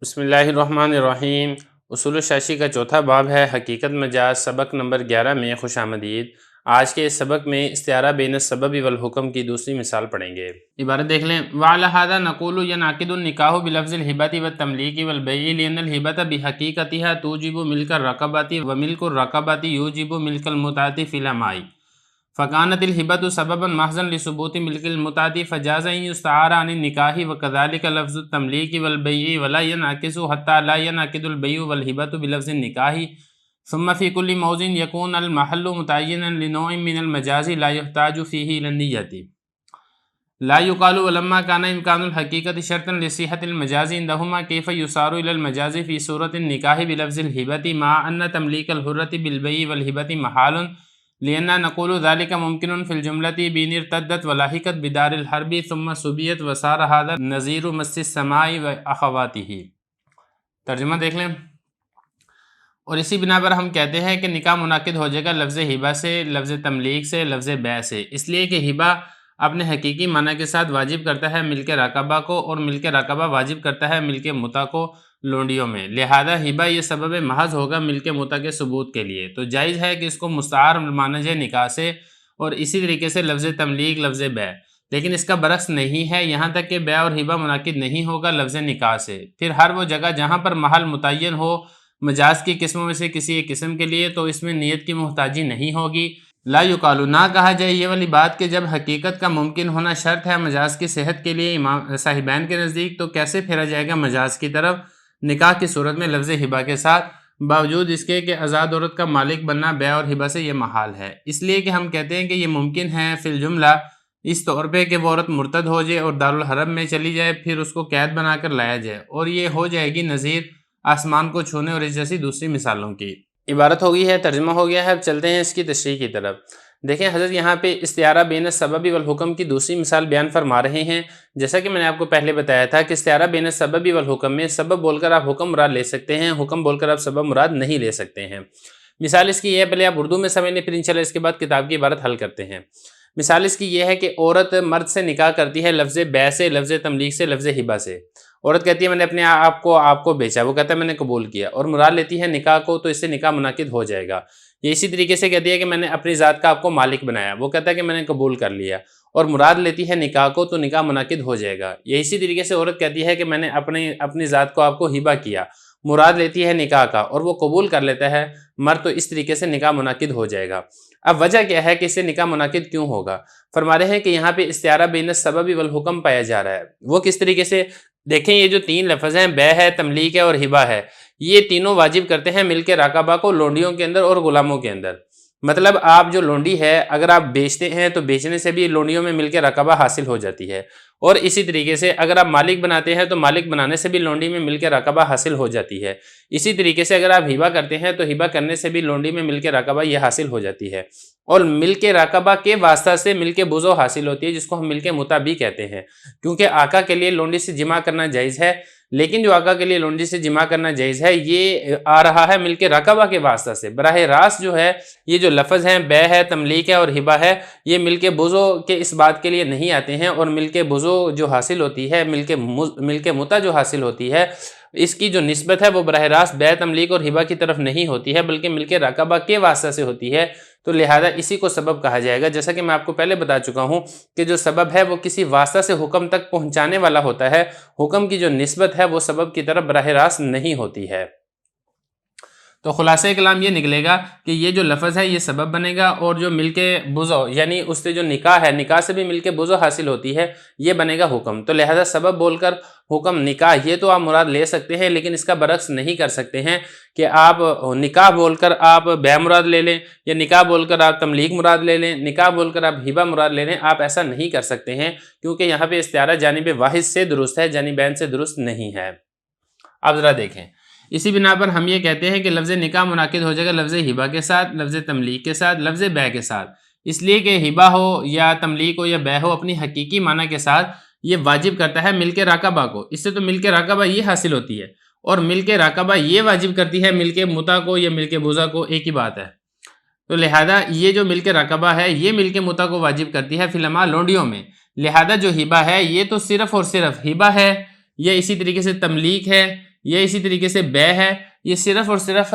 بسم اللہ الرحمن الرحیم۔ اصول الشاشی کا چوتھا باب ہے حقیقت مجاز، سبق نمبر 11 میں خوش آمدید۔ آج کے اس سبق میں استعارہ بین السبب والحکم کی دوسری مثال پڑھیں گے۔ عبارت دیکھ لیں۔ وَعَلَى هَذَا نَقُولُ يَنْعَقِدُ النِّكَاحُ بِلَفْظِ الْهِبَةِ وَالتَّمْلِيكِ وَالْبَيْعِ لِأَنَّ الْهِبَةَ بِحَقِيقَتِهَا تُوجِبُ مِلْكَ الرَّقَبَةِ وَمِلْكُ الرَّقَبَةِ يُوجِبُ مِلْكَ الْمُتْعَةِ فِي الْأَمَاءِ فكانت الهبة سببا محضا لثبوت ملك المتعة فجاز أن يستعار عن النكاح وكذلك لفظ التمليك والبيع ولا ينعكس حتى لا ينعقد البيع والهبة بلفظ النكاح ثم في كل موضع يكون المحل متعينا لنوع من المجاز لا يحتاج فيه إلى النية لا يقال ولما كان إمكان الحقيقة شرطا لصحة المجاز عندهما كيف يصار إلى المجاز في صورة النكاح بلفظ الهبة مع أن تمليك الحرة بالبيع والهبة محال لأننا نقول ذلك ممكن في الجملة بين ارتدت ولاحقت بدار الحرب ثم سبيت وصار هذا نظير مس السماء وأخواته۔ ترجمہ دیکھ لیں۔ اور اسی بنا پر ہم کہتے ہیں کہ نکاح منعقد ہو جائے گا لفظ ہبہ سے، لفظ تملیک سے، لفظ بیع سے، اس لیے کہ ہبہ اپنے حقیقی معنی کے ساتھ واجب کرتا ہے ملک راقبہ کو، اور ملک راقبہ واجب کرتا ہے ملک متع کو لونڈیوں میں، لہذا ہبہ یہ سبب محض ہوگا ملک متع کے ثبوت کے لیے، تو جائز ہے کہ اس کو مستعار مانا جائے نکاح سے، اور اسی طریقے سے لفظ تملیک، لفظ بیع۔ لیکن اس کا برعکس نہیں ہے، یہاں تک کہ بیع اور ہبہ منعقد نہیں ہوگا لفظ نکاح سے۔ پھر ہر وہ جگہ جہاں پر محل متعین ہو مجاز کی قسموں میں سے کسی ایک قسم کے لیے، تو اس میں نیت کی محتاجی نہیں ہوگی۔ لا یقالو، نہ کہا جائے یہ والی بات کہ جب حقیقت کا ممکن ہونا شرط ہے مجاز کی صحت کے لیے امام صاحبین کے نزدیک، تو کیسے پھیرا جائے گا مجاز کی طرف نکاح کی صورت میں لفظ ہبہ کے ساتھ، باوجود اس کے کہ آزاد عورت کا مالک بننا بیع اور ہبہ سے یہ محال ہے۔ اس لیے کہ ہم کہتے ہیں کہ یہ ممکن ہے فی الجملہ اس طور پہ کہ وہ عورت مرتد ہو جائے اور دارالحرب میں چلی جائے، پھر اس کو قید بنا کر لایا جائے، اور یہ ہو جائے گی نظیر آسمان کو چھونے اور اس جیسی دوسری مثالوں کی۔ عبارت ہو گئی ہے، ترجمہ ہو گیا ہے، اب چلتے ہیں اس کی تشریح کی طرف۔ دیکھیں حضرت یہاں پہ استعارہ بین السبب والحکم کی دوسری مثال بیان فرما رہے ہیں۔ جیسا کہ میں نے آپ کو پہلے بتایا تھا کہ استعارہ بین السبب والحکم میں سبب بول کر آپ حکم مراد لے سکتے ہیں، حکم بول کر آپ سبب مراد نہیں لے سکتے ہیں۔ مثال اس کی یہ ہے، پہلے آپ اردو میں سمجھ لیں، پھر انشاءاللہ اس کے بعد کتاب کی عبارت حل کرتے ہیں۔ مثال اس کی یہ ہے کہ عورت مرد سے نکاح کرتی ہے لفظ بیع سے، لفظ تملیک سے، لفظ ہبہ سے۔ عورت کہتی ہے میں نے اپنے آپ کو بیچا، وہ کہتا ہے میں نے قبول کیا، اور مراد لیتی ہے نکاح کو، تو اس سے نکاح منعقد ہو جائے گا۔ یہ اسی طریقے سے کہتی ہے کہ میں نے اپنی ذات کا آپ کو مالک بنایا، وہ کہتا ہے کہ میں نے قبول کر لیا، اور مراد لیتی ہے نکاح کو، تو نکاح منعقد ہو جائے گا۔ یہ اسی طریقے سے عورت کہتی ہے کہ میں نے اپنی ذات کو آپ کو ہبہ کیا، مراد لیتی ہے نکاح کا، اور وہ قبول کر لیتا ہے مرد، تو اس طریقے سے نکاح منعقد ہو جائے گا۔ اب وجہ کیا ہے کہ اس سے نکاح منعقد کیوں ہوگا؟ فرما رہے ہیں کہ یہاں پہ استعارہ بین السبب والحکم پایا جا رہا ہے۔ وہ کس طریقے سے؟ دیکھیں یہ جو تین لفظ ہیں، بیع ہے، تملیک ہے اور ہبہ ہے، یہ تینوں واجب کرتے ہیں ملک راقبہ کو لونڈیوں کے اندر اور غلاموں کے اندر۔ مطلب آپ جو لونڈی ہے اگر آپ بیچتے ہیں تو بیچنے سے بھی لونڈیوں میں ملک رقبہ حاصل ہو جاتی ہے، اور اسی طریقے سے اگر آپ مالک بناتے ہیں تو مالک بنانے سے بھی لونڈی میں ملک رقبہ حاصل ہو جاتی ہے۔ اسی طریقے سے اگر آپ ہبہ کرتے ہیں تو ہبہ کرنے سے بھی لونڈی میں ملک رقبہ یہ حاصل ہو جاتی ہے، اور ملک رقبہ کے واسطہ سے ملک بزو حاصل ہوتی ہے، جس کو ہم ملک متع بھی کہتے ہیں، کیونکہ آقا کے لیے لونڈی سے جمع کرنا جائز ہے، لیکن جو آقا کے لیے لونڈی سے جمع کرنا جائز ہے یہ آ رہا ہے ملک رقبہ کے واسطہ سے۔ براہ راست جو ہے یہ جو لفظ ہیں بیع ہے، تملیک ہے اور ہبہ ہے، یہ ملک بزو کے اس بات کے لیے نہیں آتے ہیں، اور ملک بزو جو حاصل ہوتی ہے، ملک متع جو حاصل ہوتی ہے، اس کی جو نسبت ہے وہ براہ راست بیع، تملیک اور ہبہ کی طرف نہیں ہوتی ہے، بلکہ ملک رقبہ کے واسطہ سے ہوتی ہے، تو لہذا اسی کو سبب کہا جائے گا۔ جیسا کہ میں آپ کو پہلے بتا چکا ہوں کہ جو سبب ہے وہ کسی واسطہ سے حکم تک پہنچانے والا ہوتا ہے، حکم کی جو نسبت ہے وہ سبب کی طرف براہ راست نہیں ہوتی ہے۔ تو خلاصہ کلام یہ نکلے گا کہ یہ جو لفظ ہے یہ سبب بنے گا، اور جو ملک بزو یعنی اس سے جو نکاح ہے، نکاح سے بھی ملک بزو حاصل ہوتی ہے، یہ بنے گا حکم۔ تو لہذا سبب بول کر حکم نکاح یہ تو آپ مراد لے سکتے ہیں، لیکن اس کا برعکس نہیں کر سکتے ہیں کہ آپ نکاح بول کر آپ بیع مراد لے لیں، یا نکاح بول کر آپ تملیک مراد لے لیں، نکاح بول کر آپ ہبہ مراد لے لیں۔ آپ ایسا نہیں کر سکتے ہیں، کیونکہ یہاں پہ استعارہ جانب واحد سے درست ہے، جانبین سے درست نہیں ہے۔ اب ذرا دیکھیں، اسی بنا پر ہم یہ کہتے ہیں کہ لفظ نکاح منعقد ہو جائے گا لفظ ہبہ کے ساتھ، لفظ تملیک کے ساتھ، لفظ بیع کے ساتھ، اس لیے کہ ہبہ ہو یا تملیک ہو یا بیع ہو، اپنی حقیقی معنی کے ساتھ یہ واجب کرتا ہے ملک راقبہ کو، اس سے تو ملک راقبہ یہ حاصل ہوتی ہے، اور ملک راقبہ یہ واجب کرتی ہے ملک متع کو یا ملک بزا کو، ایک ہی بات ہے۔ تو لہذا یہ جو ملک راقبہ ہے یہ ملک متع کو واجب کرتی ہے فی الما لونڈیوں میں، لہذا جو ہبہ ہے یہ تو صرف اور صرف ہبہ ہے، یا اسی طریقے سے تملیک ہے، یہ اسی طریقے سے بے ہے، یہ صرف اور صرف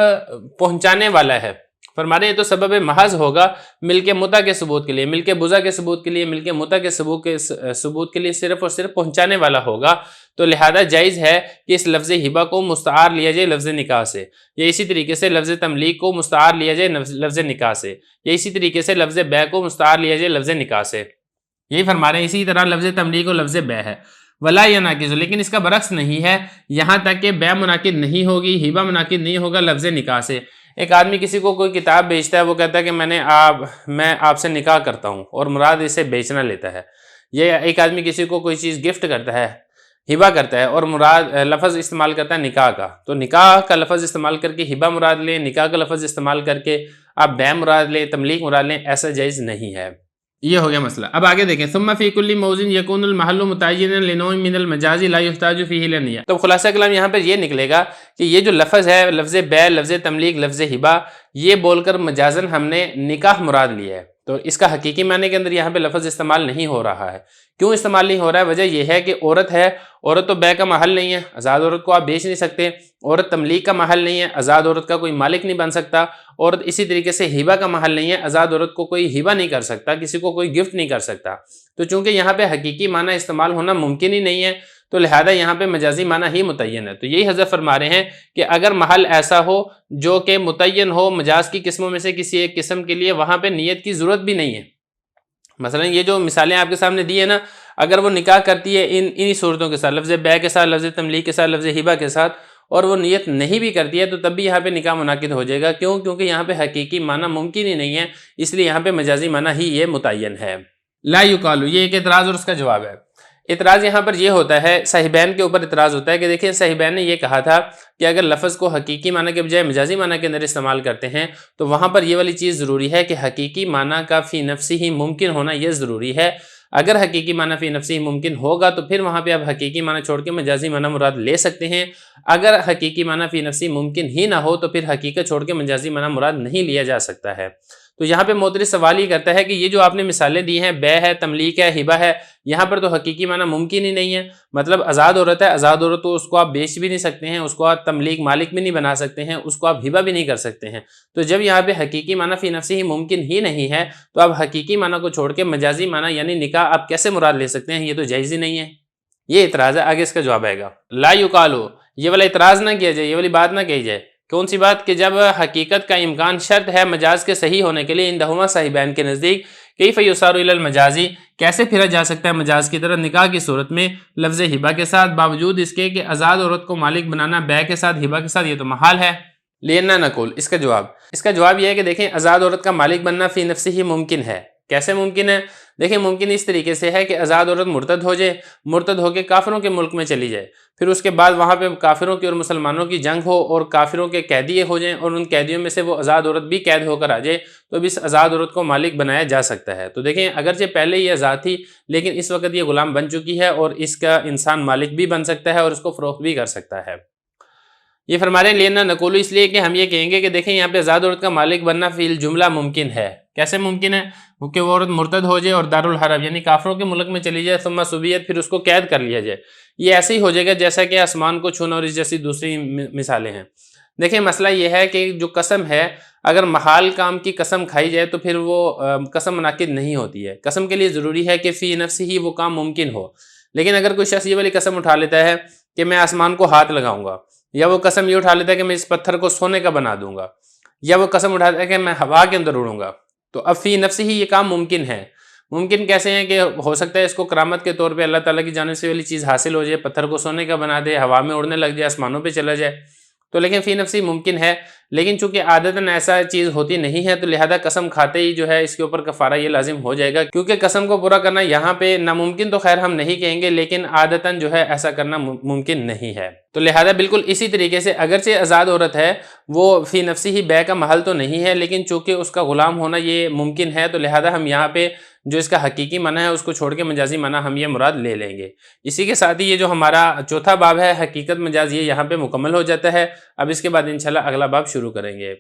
پہنچانے والا ہے۔ فرمانے یہ تو سبب محض ہوگا ملک متع کے ثبوت کے لیے، ملک بزا کے ثبوت کے لیے، ملک متع کے ثبوت کے لیے صرف اور صرف پہنچانے والا ہوگا، تو لہذا جائز ہے کہ اس لفظ ہبہ کو مستعار لیا جائے لفظ نکاح سے، یا اسی طریقے سے لفظ تملیک کو مستعار لیا جائے لفظ نکاح سے، یا اسی طریقے سے لفظ بے کو مستعار لیا جائے لفظ نکاح سے۔ یہی فرما رہے ہیں اسی طرح لفظ تملیک و لفظ بے ہے، ولا یناقض، لیکن اس کا برعکس نہیں ہے، یہاں تک کہ بے منعقد نہیں ہوگی، ہبہ منعقد نہیں ہوگا لفظ نکاح سے۔ ایک آدمی کسی کو کوئی کتاب بیچتا ہے، وہ کہتا ہے کہ میں آپ سے نکاح کرتا ہوں، اور مراد اسے بیچنا لیتا ہے۔ یہ ایک آدمی کسی کو کوئی چیز گفٹ کرتا ہے، ہبہ کرتا ہے، اور مراد لفظ استعمال کرتا ہے نکاح کا، تو نکاح کا لفظ استعمال کر کے ہبہ مراد لیں، نکاح کا لفظ استعمال کر کے آپ بے مراد لیں، تملیک مراد لیں، ایسا جائز نہیں ہے۔ یہ ہو گیا مسئلہ۔ اب آگے دیکھیں، ثم فی کل موضع یکون المحل متعینا لنوع من المجاز لا یحتاج فیہ الی النیہ۔ تو خلاصہ کلام یہاں پر یہ نکلے گا کہ یہ جو لفظ ہے، لفظ بے، لفظ تملیک، لفظ ہبہ، یہ بول کر مجازن ہم نے نکاح مراد لیا ہے، تو اس کا حقیقی معنی کے اندر یہاں پہ لفظ استعمال نہیں ہو رہا ہے۔ کیوں استعمال نہیں ہو رہا ہے؟ وجہ یہ ہے کہ عورت ہے، عورت تو بے کا محل نہیں ہے، آزاد عورت کو آپ بیچ نہیں سکتے، عورت تملیک کا محل نہیں ہے، آزاد عورت کا کوئی مالک نہیں بن سکتا، عورت اسی طریقے سے ہبہ کا محل نہیں ہے، آزاد عورت کو کوئی ہبہ نہیں کر سکتا، کسی کو کوئی گفٹ نہیں کر سکتا۔ تو چونکہ یہاں پہ حقیقی معنی استعمال ہونا ممکن ہی نہیں ہے، تو لہذا یہاں پہ مجازی معنی ہی متعین ہے۔ تو یہی حضرت فرما رہے ہیں کہ اگر محل ایسا ہو جو کہ متعین ہو مجاز کی قسموں میں سے کسی ایک قسم کے لیے، وہاں پہ نیت کی ضرورت بھی نہیں ہے۔ مثلا یہ جو مثالیں آپ کے سامنے دی ہے نا، اگر وہ نکاح کرتی ہے انہی صورتوں کے ساتھ، لفظ بے کے ساتھ، لفظ تملیک کے ساتھ، لفظ ہبہ کے ساتھ، اور وہ نیت نہیں بھی کرتی ہے، تو تب بھی یہاں پہ نکاح منعقد ہو جائے گا۔ کیوں؟ کیونکہ یہاں پہ حقیقی معنی ممکن ہی نہیں ہے، اس لیے یہاں پہ مجازی معنی ہی یہ متعین ہے۔ لا یقال، یہ ایک اعتراض اور اس کا جواب ہے۔ اعتراض یہاں پر یہ ہوتا ہے، صاحبین کے اوپر اعتراض ہوتا ہے کہ دیکھیں صاحبین نے یہ کہا تھا کہ اگر لفظ کو حقیقی معنی کے بجائے مجازی معنی کے اندر استعمال کرتے ہیں تو وہاں پر یہ والی چیز ضروری ہے کہ حقیقی معنی کا فی نفسی ہی ممکن ہونا یہ ضروری ہے۔ اگر حقیقی معنی فی نفسی ہی ممکن ہوگا تو پھر وہاں پہ آپ حقیقی معنی چھوڑ کے مجازی معنی مراد لے سکتے ہیں۔ اگر حقیقی معنی فی نفسی ممکن ہی نہ ہو تو پھر حقیقت چھوڑ کے مجازی معنی مراد نہیں لیا جا سکتا ہے۔ تو یہاں پہ معترض سوال ہی کرتا ہے کہ یہ جو آپ نے مثالیں دی ہیں، بے ہے، تملیک ہے، ہبہ ہے، یہاں پر تو حقیقی معنی ممکن ہی نہیں ہے۔ مطلب آزاد عورت ہے، آزاد عورت تو اس کو آپ بیچ بھی نہیں سکتے ہیں، اس کو آپ تملیک مالک بھی نہیں بنا سکتے ہیں، اس کو آپ ہبہ بھی نہیں کر سکتے ہیں۔ تو جب یہاں پہ حقیقی معنی فی نفسی ہی ممکن ہی نہیں ہے تو آپ حقیقی معنی کو چھوڑ کے مجازی معنی یعنی نکاح آپ کیسے مراد لے سکتے ہیں؟ یہ تو جائز ہی نہیں ہے۔ یہ اعتراض ہے، آگے اس کا جواب آئے گا۔ لا یقالو، یہ والا اعتراض نہ کیا جائے، یہ والی بات نہ کہی جائے۔ کون سی بات؟ کہ جب حقیقت کا امکان شرط ہے مجاز کے صحیح ہونے کے لیے اندہما صاحبین کے نزدیک، کیف یصار الی المجازی، کیسے پھرا جا سکتا ہے مجاز کی طرف نکاح کی صورت میں لفظ ہبہ کے ساتھ، باوجود اس کے کہ آزاد عورت کو مالک بنانا بے کے ساتھ، ہبہ کے ساتھ یہ تو محال ہے۔ لینا نقول، اس کا جواب یہ ہے کہ دیکھیں آزاد عورت کا مالک بننا فی نفسی ہی ممکن ہے۔ کیسے ممکن ہے؟ دیکھیں ممکن اس طریقے سے ہے کہ آزاد عورت مرتد ہو جائے، مرتد ہو کے کافروں کے ملک میں چلی جائے، پھر اس کے بعد وہاں پہ کافروں کی اور مسلمانوں کی جنگ ہو اور کافروں کے قیدی ہو جائیں، اور ان قیدیوں میں سے وہ آزاد عورت بھی قید ہو کر آ جائے، تو اب اس آزاد عورت کو مالک بنایا جا سکتا ہے۔ تو دیکھیں اگرچہ پہلے یہ آزاد تھی لیکن اس وقت یہ غلام بن چکی ہے، اور اس کا انسان مالک بھی بن سکتا ہے اور اس کو فروخت بھی کر سکتا ہے۔ یہ فرما رہے ہیں لینا نقولو، اس لیے کہ ہم یہ کہیں گے کہ دیکھیں یہاں پہ آزاد عورت کا مالک بننا فی الجملہ ممکن ہے۔ کیسے ممکن ہے؟ کہ وہ عورت مرتد ہو جائے اور دارالحرب یعنی کافروں کے ملک میں چلی جائے، ثم سبیت، پھر اس کو قید کر لیا جائے۔ یہ ایسے ہی ہو جائے گا جیسا کہ آسمان کو چھونا اور اس جیسی دوسری مثالیں ہیں۔ دیکھیں مسئلہ یہ ہے کہ جو قسم ہے، اگر محال کام کی قسم کھائی جائے تو پھر وہ قسم منعقد نہیں ہوتی ہے۔ قسم کے لیے ضروری ہے کہ فی نفسی ہی وہ کام ممکن ہو۔ لیکن اگر کوئی شخص یہ والی قسم اٹھا لیتا ہے کہ میں آسمان کو ہاتھ لگاؤں گا، یا وہ قسم یہ اٹھا لیتا ہے کہ میں اس پتھر کو سونے کا بنا دوں گا، یا وہ قسم اٹھاتا ہے کہ میں ہوا کے اندر اڑوں گا، تو اب فی نفسی ہی یہ کام ممکن ہے۔ ممکن کیسے ہیں کہ ہو سکتا ہے اس کو کرامت کے طور پہ اللہ تعالیٰ کی جانب سے والی چیز حاصل ہو جائے، پتھر کو سونے کا بنا دے، ہوا میں اڑنے لگ جائے، آسمانوں پہ چلا جائے، تو لیکن فی نفسی ممکن ہے۔ لیکن چونکہ عادتاً ایسا چیز ہوتی نہیں ہے تو لہذا قسم کھاتے ہی جو ہے اس کے اوپر کفارہ یہ لازم ہو جائے گا، کیونکہ قسم کو پورا کرنا یہاں پہ ناممکن تو خیر ہم نہیں کہیں گے، لیکن عادتاً جو ہے ایسا کرنا ممکن نہیں ہے۔ تو لہذا بالکل اسی طریقے سے اگرچہ آزاد عورت ہے وہ فی نفسی ہی بے کا محل تو نہیں ہے، لیکن چونکہ اس کا غلام ہونا یہ ممکن ہے تو لہذا ہم یہاں پہ جو اس کا حقیقی معنی ہے اس کو چھوڑ کے مجازی معنی ہم یہ مراد لے لیں گے۔ اسی کے ساتھ ہی یہ جو ہمارا چوتھا باب ہے حقیقت مجاز، یہ یہاں پہ مکمل ہو جاتا ہے۔ اب اس کے بعد انشاءاللہ اگلا باب شروع کریں گے۔